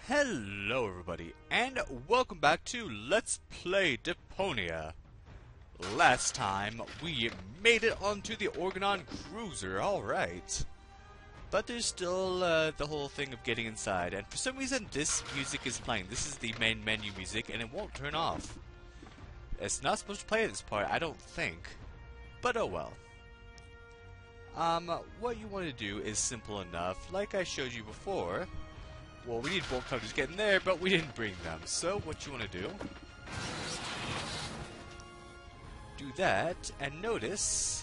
Hello everybody, and welcome back to Let's Play Deponia. Last time, we made it onto the Organon Cruiser, alright. But there's still the whole thing of getting inside, and for some reason this music is playing. This is the main menu music, and it won't turn off. It's not supposed to play at this part, I don't think. But oh well. What you want to do is simple enough, like I showed you before. Well, we need bolt cutters to get in there, but we didn't bring them. So, what you want to do that, and notice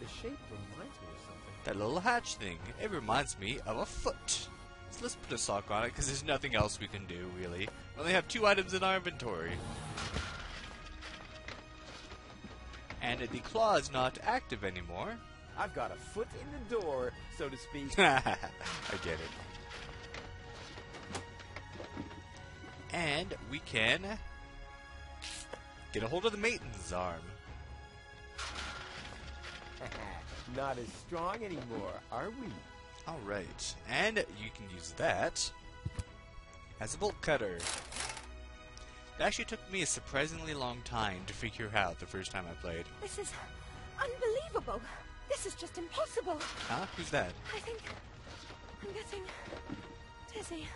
the shape reminds me of something. That little hatch thing. It reminds me of a foot. So let's put a sock on it, because there's nothing else we can do, really. We only have 2 items in our inventory. And the claw is not active anymore. I've got a foot in the door, so to speak. I get it. And we can get a hold of the maintenance arm. Not as strong anymore, are we? Alright, and you can use that as a bolt cutter. It actually took me a surprisingly long time to figure out the first time I played. This is unbelievable. This is just impossible. Huh? Who's that? I think I'm getting dizzy.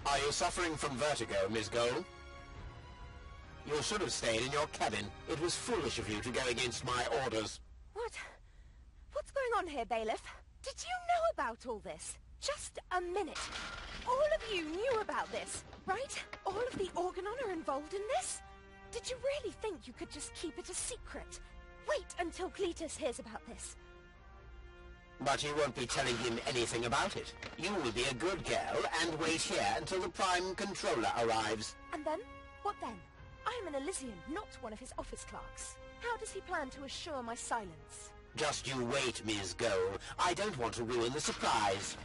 Are you suffering from vertigo, Miss Gold? You should have stayed in your cabin. It was foolish of you to go against my orders. What? What's going on here, Bailiff? Did you know about all this? Just a minute. All of you knew about this, right? All of the Organon are involved in this? Did you really think you could just keep it a secret? Wait until Cletus hears about this. But you won't be telling him anything about it. You will be a good girl and wait here until the Prime Controller arrives. And then? What then? I am an Elysian, not one of his office clerks. How does he plan to assure my silence? Just you wait, Ms. Gold. I don't want to ruin the surprise.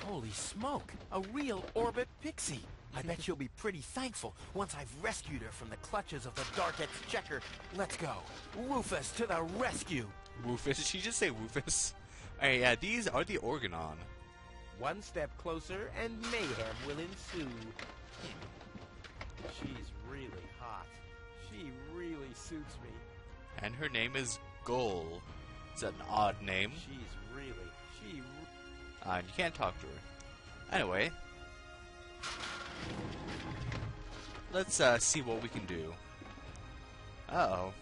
Holy smoke! A real orbit pixie! I bet you'll be pretty thankful once I've rescued her from the clutches of the Dark Exchequer. Let's go. Rufus to the rescue! Woofus? Did she just say Woofus? Alright, yeah, these are the Organon. One step closer and mayhem will ensue. She's really hot. She really suits me. And her name is Goal. Is that an odd name? And you can't talk to her. Anyway. Let's see what we can do. Uh-oh.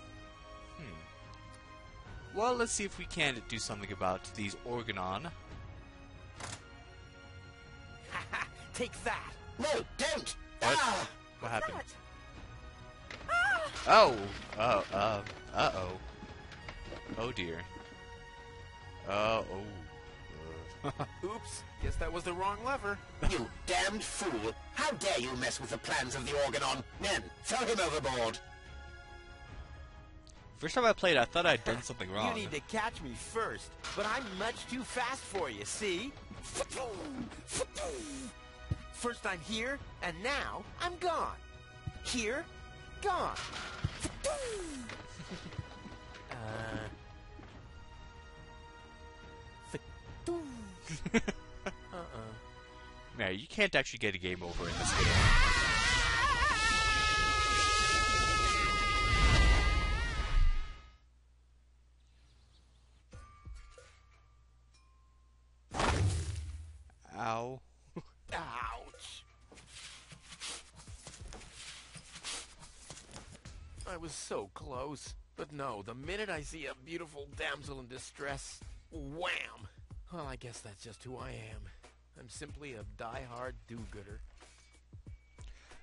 Well, let's see if we can do something about these Organon. Haha! Take that! No, don't! What? Ah! What happened? Ah! Oh! Uh-oh. Oh dear. Oops, guess that was the wrong lever. You damned fool! How dare you mess with the plans of the Organon? Men, throw him overboard! First time I played, I thought I'd done something wrong. You need to catch me first, but I'm much too fast for you, see? First I'm here, and now I'm gone. Here, gone. Yeah, you can't actually get a game over in this game. Ow. Ouch. I was so close. But no, the minute I see a beautiful damsel in distress, wham! Well, I guess that's just who I am. I'm simply a die-hard do-gooder.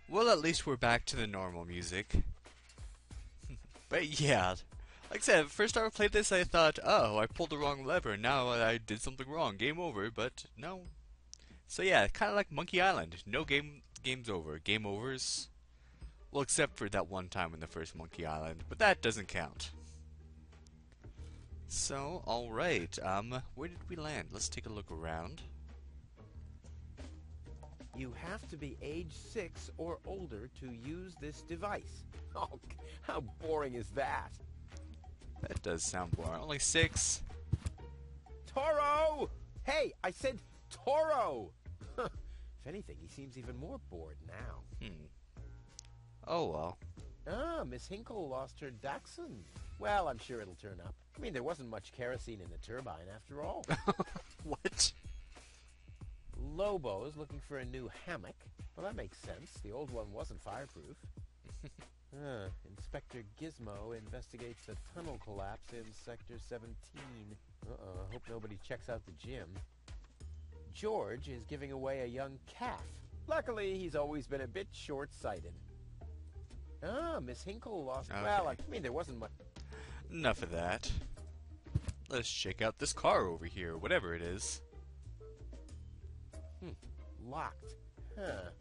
Well, at least we're back to the normal music. But yeah, like I said, first time I played this, I thought, oh, I pulled the wrong lever, and now I did something wrong. Game over, but no. So yeah, kind of like Monkey Island. No game's over. Game overs. Well, except for that one time in the first Monkey Island, but that doesn't count. So, alright, where did we land? Let's take a look around. You have to be age 6 or older to use this device. Oh, how boring is that? That does sound boring. Only 6. Tor Hey, I said Toro! If anything, he seems even more bored now. Oh well. Ah, Miss Hinkle lost her Dachshund. Well, I'm sure it'll turn up. I mean, there wasn't much kerosene in the turbine after all. What? Lobo's looking for a new hammock. Well, that makes sense. The old one wasn't fireproof. Inspector Gizmo investigates a tunnel collapse in Sector 17. I hope nobody checks out the gym. George is giving away a young calf. Luckily, he's always been a bit short-sighted. Ah, Miss Hinkle lost... Okay. Well, I mean, there wasn't much... Enough of that. Let's check out this car over here, whatever it is. Locked. Huh.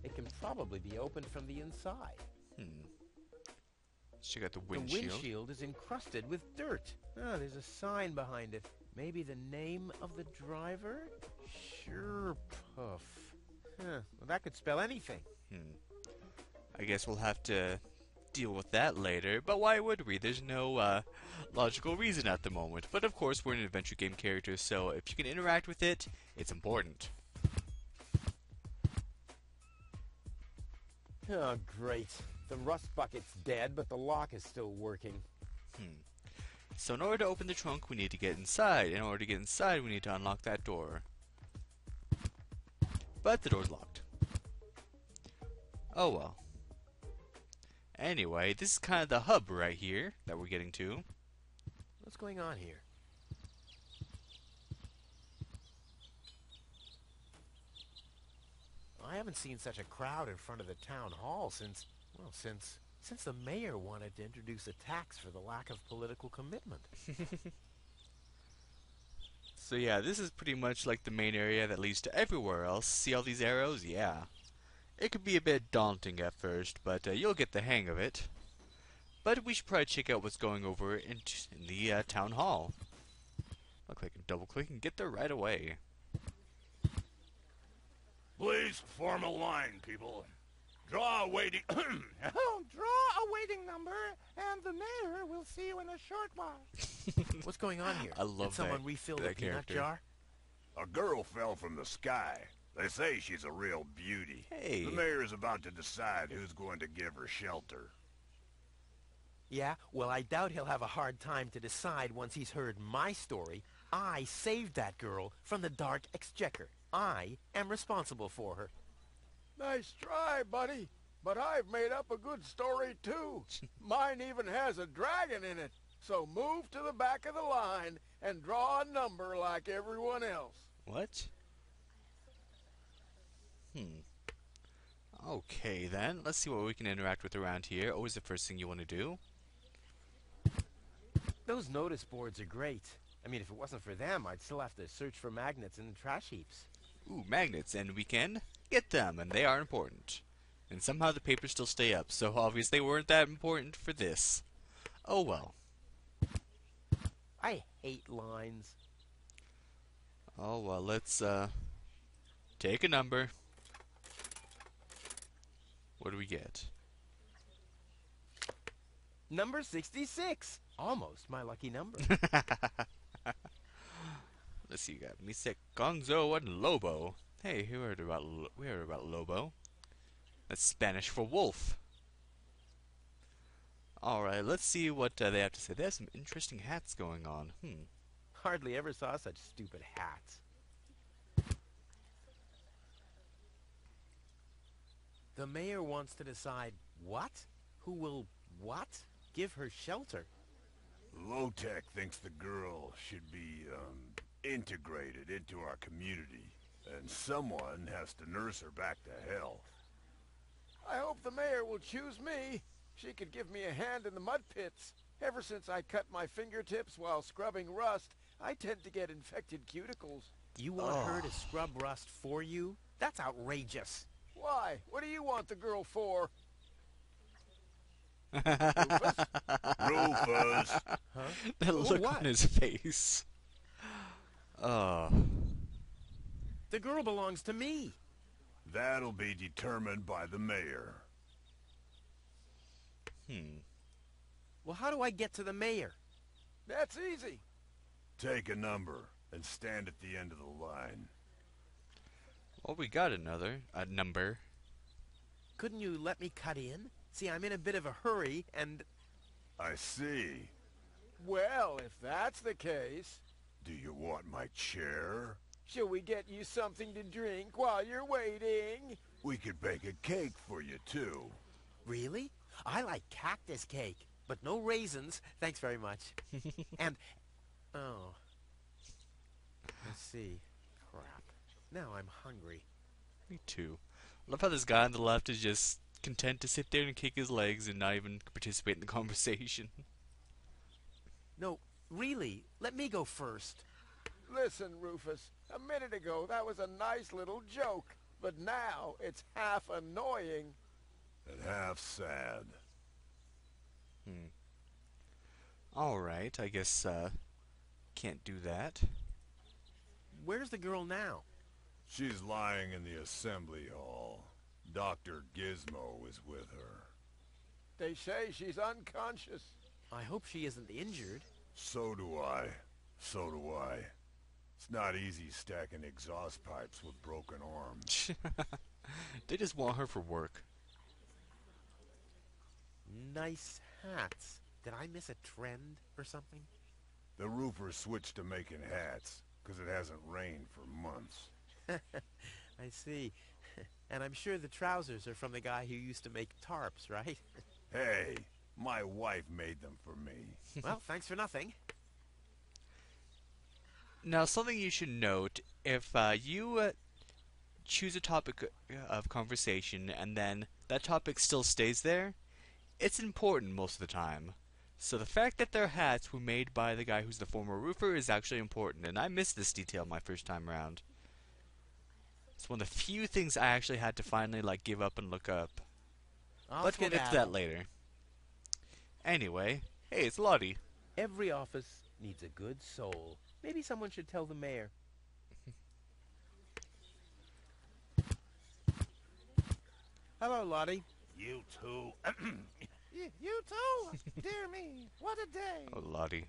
It can probably be opened from the inside. Let's check out the windshield. The windshield is encrusted with dirt. Ah, there's a sign behind it. Maybe the name of the driver? Sure, Puff. Huh. Well, that could spell anything. I guess we'll have to deal with that later, but why would we? There's no logical reason at the moment. But of course, we're an adventure game character, so if you can interact with it, it's important. Oh, great. The rust bucket's dead, but the lock is still working. So in order to open the trunk, we need to get inside. In order to get inside, we need to unlock that door. But the door's locked. Oh well. Anyway, this is kind of the hub right here that we're getting to. What's going on here? I haven't seen such a crowd in front of the town hall since the mayor wanted to introduce a tax for the lack of political commitment. So yeah, this is pretty much like the main area that leads to everywhere else. See all these arrows? Yeah. It could be a bit daunting at first, but you'll get the hang of it. But we should probably check out what's going over in the town hall. I'll click and double click and get there right away. Please form a line, people. Draw a waiting... Draw a waiting number, and the mayor will see you in a short while. What's going on here? I love Did someone that- refill that the peanut character. jar? A girl fell from the sky. They say she's a real beauty. Hey. The mayor is about to decide who's going to give her shelter. Yeah, well, I doubt he'll have a hard time to decide once he's heard my story. I saved that girl from the Dark Exchequer. I am responsible for her. Nice try, buddy. But I've made up a good story, too. Mine even has a dragon in it. So move to the back of the line and draw a number like everyone else. What? Okay then, let's see what we can interact with around here. Always the first thing you want to do. Those notice boards are great. I mean, if it wasn't for them, I'd still have to search for magnets in the trash heaps. Ooh, magnets, and we can get them, and they are important. And somehow the papers still stay up, so obviously they weren't that important for this. Oh well. I hate lines. Oh well, let's take a number. What do we get? Number 66. Almost my lucky number. Let's see, you got Misek, Gonzo, and Lobo. Hey, we heard about Lobo. That's Spanish for wolf. Alright, let's see what they have to say. They have some interesting hats going on. Hardly ever saw such stupid hats. The mayor wants to decide what? Who will what? Give her shelter. Low-Tech thinks the girl should be, integrated into our community. And someone has to nurse her back to health. I hope the mayor will choose me. She could give me a hand in the mud pits. Ever since I cut my fingertips while scrubbing rust, I tend to get infected cuticles. You want her to scrub rust for you? That's outrageous. Why? What do you want the girl for? Rufus? That look what? on his face. The girl belongs to me. That'll be determined by the mayor. Well, how do I get to the mayor? That's easy. Take a number. and stand at the end of the line. Well, we got another number. Couldn't you let me cut in? See, I'm in a bit of a hurry, and... I see. Well, if that's the case, Do you want my chair? shall we get you something to drink while you're waiting? We could bake a cake for you, too. Really? I like cactus cake, but no raisins. Thanks very much. And... Oh. Let's see. Crap. Now I'm hungry. Me too. I love how this guy on the left is just content to sit there and kick his legs and not even participate in the conversation. No, really, let me go first. Listen, Rufus, a minute ago that was a nice little joke, but now it's half annoying. And half sad. Alright, I guess, can't do that. Where's the girl now? She's lying in the assembly hall. Dr. Gizmo is with her. They say she's unconscious. I hope she isn't injured. So do I. So do I. It's not easy stacking exhaust pipes with broken arms. They just want her for work. Nice hats. Did I miss a trend or something? The roofer switched to making hats, because it hasn't rained for months. I see. And I'm sure the trousers are from the guy who used to make tarps, right? Hey, my wife made them for me. Well, thanks for nothing. Now, something you should note, if you choose a topic of conversation and then that topic still stays there, it's important most of the time. So the fact that their hats were made by the guy who's the former roofer is actually important, and I missed this detail my first time around. It's one of the few things I actually had to finally give up and look up. Let's get into that later. Anyway, hey, it's Lottie. Every office needs a good soul. Maybe someone should tell the mayor. Hello, Lottie. You too. You too? Dear me, what a day. Oh, Lottie.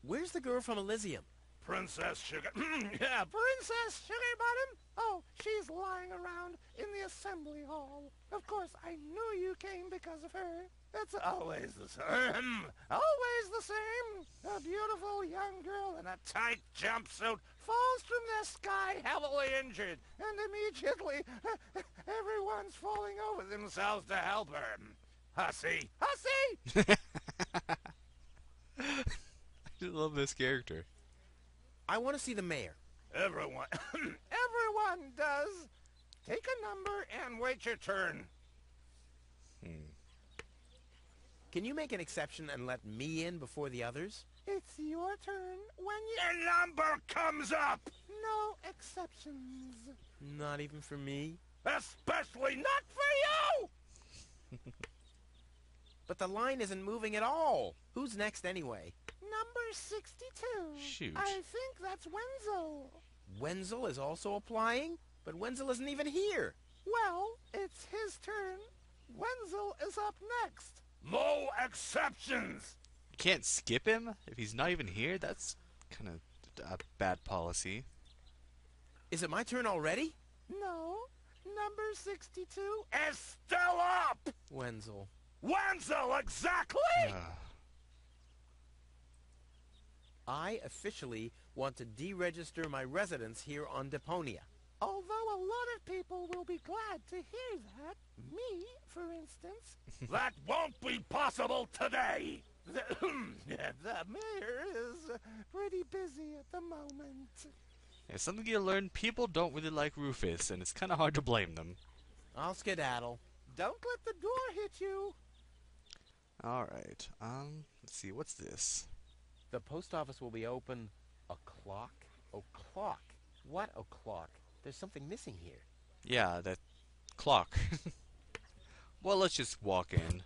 Where's the girl from Elysium? Princess Sugar. Yeah, Princess Sugar Bottom? Oh, she's lying around in the assembly hall. Of course, I knew you came because of her. That's Always the same. always the same. A beautiful young girl in a Tight jumpsuit. falls from the sky heavily injured, and immediately everyone's falling over Themselves to help her. Hussy. Hussy! I just love this character. I want to see the mayor. Everyone. Everyone does. Take a number and wait your turn. Can you make an exception and let me in before the others? It's your turn when you... Your number comes up. No exceptions. Not even for me? Especially not for you. But the line isn't moving at all. Who's next anyway? Number 62. Shoot. I think that's Wenzel. Wenzel is also applying? But Wenzel isn't even here. Well, it's his turn. Wenzel is up next. No exceptions. You can't skip him if he's not even here? That's kind of a bad policy. Is it my turn already? No. Number 62. Is still up. Wenzel. Wenzel, exactly. I officially want to deregister my residence here on Deponia. Although a lot of people will be glad to hear that. Me, for instance. That won't be possible today. The mayor is pretty busy at the moment. Yeah, something you learn, people don't really like Rufus, and it's kind of hard to blame them. I'll skedaddle. Don't let the door hit you. Alright, let's see, what's this? The post office will be open o'clock? O'clock? What o'clock? There's something missing here. Yeah, that clock. Well, let's just walk in.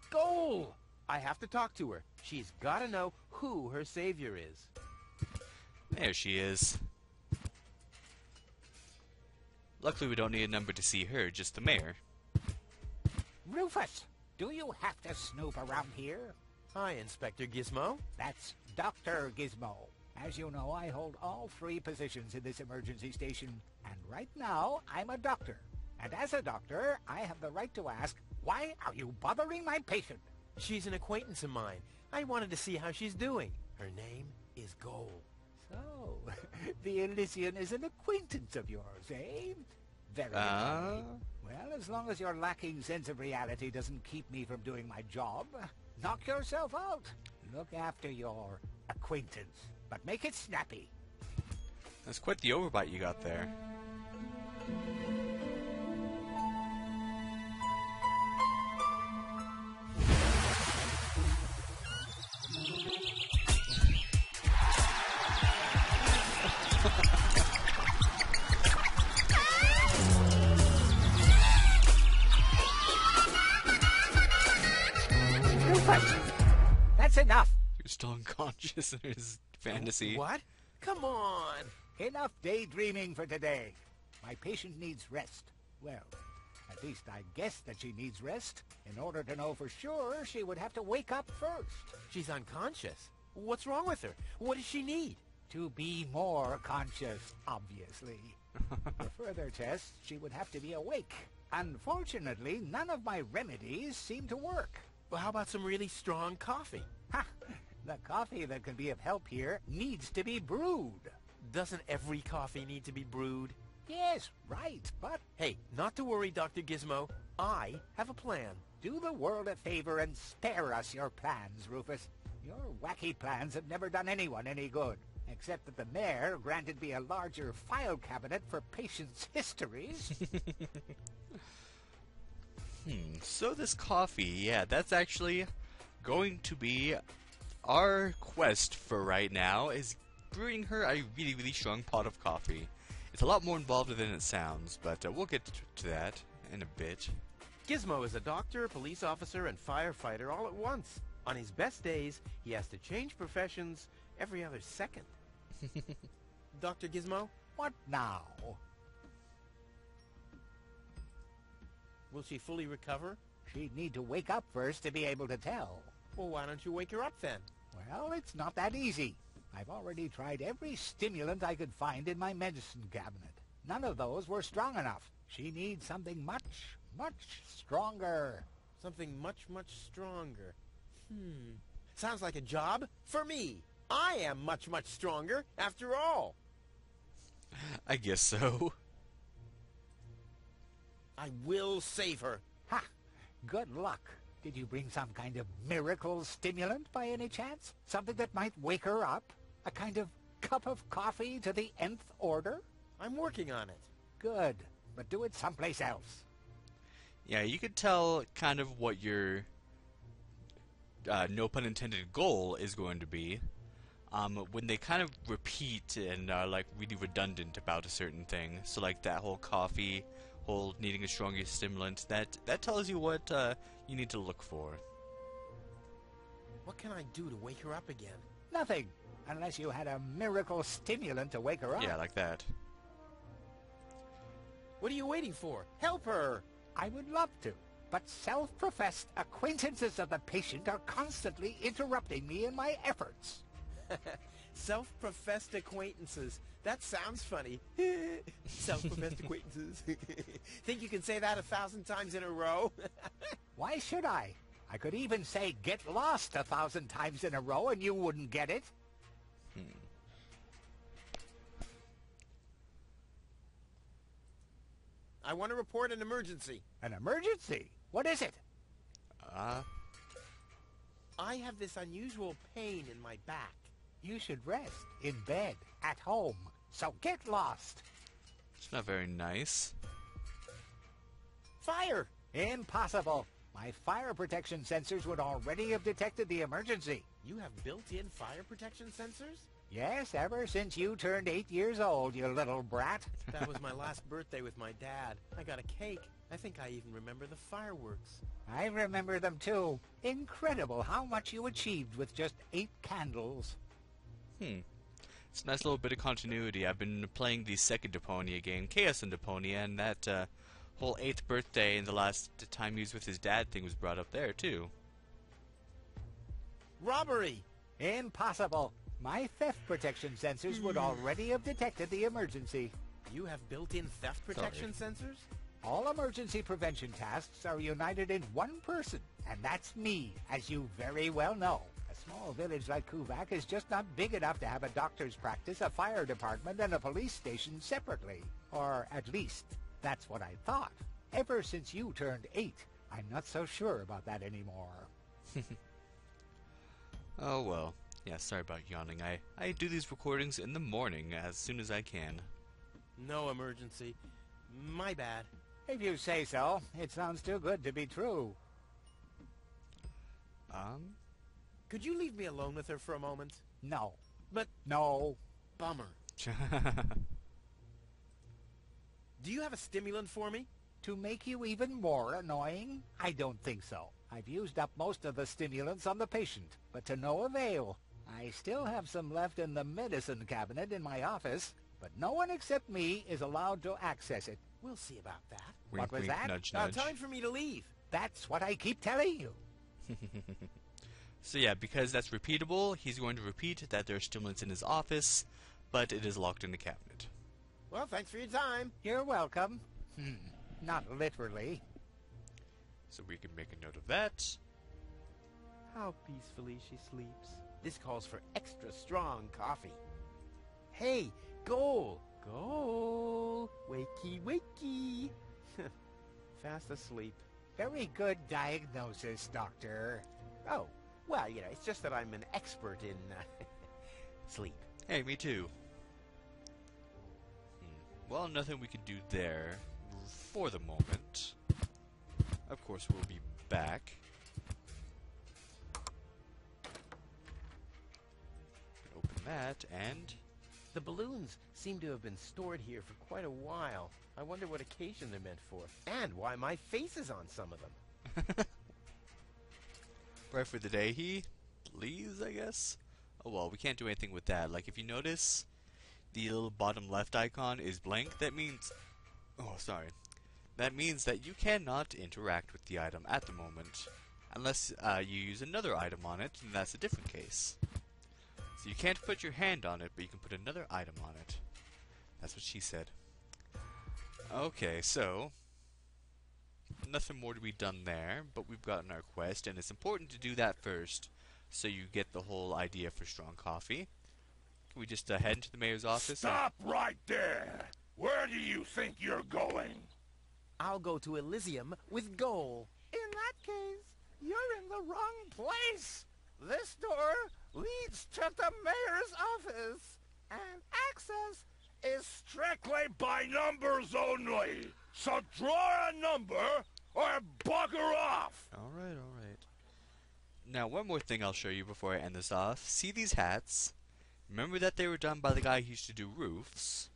Goal! I have to talk to her. She's got to know who her savior is. There she is. Luckily, we don't need a number to see her, just the mayor. Rufus, Do you have to snoop around here? Hi, Inspector Gizmo. That's Dr. Gizmo. As you know, I hold all 3 positions in this emergency station, and right now, I'm a doctor. And as a doctor, I have the right to ask, why are you bothering my patient? She's an acquaintance of mine. I wanted to see how she's doing. Her name is Gold. So, the Elysian is an acquaintance of yours, eh? Very funny. Well, as long as your lacking sense of reality doesn't keep me from doing my job, knock yourself out. Look after your acquaintance, but make it snappy. That's quite the overbite you got there. That's enough. You're still unconscious in his fantasy. What? Come on. Enough daydreaming for today. My patient needs rest. Well, at least I guess that she needs rest. In order to know for sure, she would have to wake up first. She's unconscious. What's wrong with her? What does she need? To be more conscious, obviously. For further tests, she would have to be awake. Unfortunately, none of my remedies seem to work. Well, how about some really strong coffee? Ha! The coffee that can be of help here needs to be brewed. Doesn't every coffee need to be brewed? Yes, right, but Hey, not to worry, Dr. Gizmo. I have a plan. do the world a favor and spare us your plans, Rufus. Your wacky plans have never done anyone any good, except that the mayor granted me a larger file cabinet for patients' histories. So this coffee, yeah, that's actually going to be our quest for right now, is brewing her a really, really strong pot of coffee. It's a lot more involved than it sounds, but we'll get to that in a bit. Gizmo is a doctor, police officer, and firefighter all at once. On his best days, he has to change professions every other second. Dr. Gizmo, What now? will she fully recover? She'd need to wake up first to be able to tell. Well, why don't you wake her up then? Well, it's not that easy. I've already tried every stimulant I could find in my medicine cabinet. None of those were strong enough. She needs something much, much stronger. Something much, much stronger. Sounds like a job for me. I am much, much stronger, after all. I guess so. I will save her. Ha! Good luck. Did you bring some kind of miracle stimulant by any chance? Something that might wake her up? A kind of cup of coffee to the nth order? I'm working on it. Good, but do it someplace else. Yeah, you could tell kind of what your, no pun intended, goal is going to be. When they kind of repeat and are like really redundant about a certain thing. So like that whole coffee, whole needing a stronger stimulant, that tells you what you need to look for. What can I do to wake her up again? Nothing, unless you had a miracle stimulant to wake her up. Yeah, like that. What are you waiting for? Help her! I would love to, but self-professed acquaintances of the patient are constantly interrupting me in my efforts. Self-professed acquaintances. That sounds funny. Self-professed acquaintances. Think you can say that 1,000 times in a row? Why should I? I could even say get lost 1,000 times in a row and you wouldn't get it. I want to report an emergency. An emergency? What is it? I have this unusual pain in my back. You should rest in bed, at home. So get lost. It's not very nice. Fire! Impossible. My fire protection sensors would already have detected the emergency. You have built-in fire protection sensors? Yes, ever since you turned 8 years old, you little brat. That was my last birthday with my dad. I got a cake. I think I even remember the fireworks. I remember them too. Incredible how much you achieved with just 8 candles. It's a nice little bit of continuity. I've been playing the second Deponia game, Chaos in Deponia, and that whole 8th birthday and the last time he was with his dad thing was brought up there, too. Robbery! Impossible. My theft protection sensors would already have detected the emergency. You have built-in theft protection sensors? All emergency prevention tasks are united in one person, and that's me, as you very well know. A small village like Kuvak is just not big enough to have a doctor's practice, a fire department, and a police station separately. Or at least, that's what I thought. Ever since you turned 8, I'm not so sure about that anymore. Oh well. Yeah, sorry about yawning. I do these recordings in the morning as soon as I can. No emergency. My bad. If you say so, it sounds too good to be true. Could you leave me alone with her for a moment? No. But... No. Bummer. Do you have a stimulant for me? To make you even more annoying? I don't think so. I've used up most of the stimulants on the patient, but to no avail. I still have some left in the medicine cabinet in my office, but no one except me is allowed to access it. We'll see about that. Wink, What was wink, that? nudge, nudge. Time for me to leave. That's what I keep telling you. So yeah, because that's repeatable, he's going to repeat that there are stimulants in his office, but it is locked in the cabinet. Well, thanks for your time. You're welcome. Not literally. So we can make a note of that. How peacefully she sleeps. This calls for extra strong coffee. Hey, Goal! Goal! Wakey, wakey! Fast asleep. Very good diagnosis, Doctor. Oh, well, you know, it's just that I'm an expert in sleep. Hey, me too. Well, nothing we can do there for the moment. Of course, we'll be back. Open that, and... The balloons seem to have been stored here for quite a while. I wonder what occasion they're meant for, and why my face is on some of them. Right for the day he leaves, I guess? Oh well, we can't do anything with that. Like, if you notice, the little bottom left icon is blank. That means... Oh, sorry. That means that you cannot interact with the item at the moment. Unless you use another item on it, and that's a different case. So you can't put your hand on it, but you can put another item on it. That's what she said. Okay, so... Nothing more to be done there, but we've gotten our quest, and it's important to do that first, so you get the whole idea for strong coffee. Can we just head into the mayor's office? Stop right there! Where do you think you're going? I'll go to Elysium with Goal. In that case, you're in the wrong place. This door leads to the mayor's office, and access is Strictly by numbers only! So draw a number or bugger off! Alright, alright. Now, one more thing I'll show you before I end this off. See these hats? Remember that they were done by the guy who used to do roofs?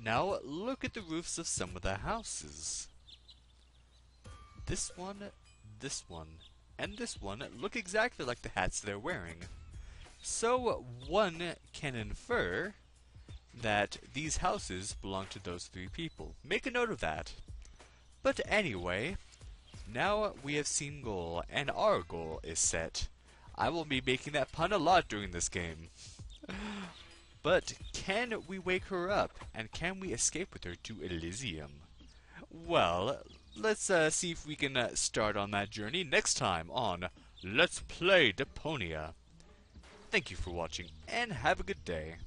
Now, look at the roofs of some of the houses. This one, and this one look exactly like the hats they're wearing. So, one can infer that these houses belong to those three people. Make a note of that. But anyway, now we have seen goal, and our goal is set. I will be making that pun a lot during this game. But can we wake her up, and can we escape with her to Elysium? Well, let's see if we can start on that journey next time on Let's Play Deponia. Thank you for watching, and have a good day.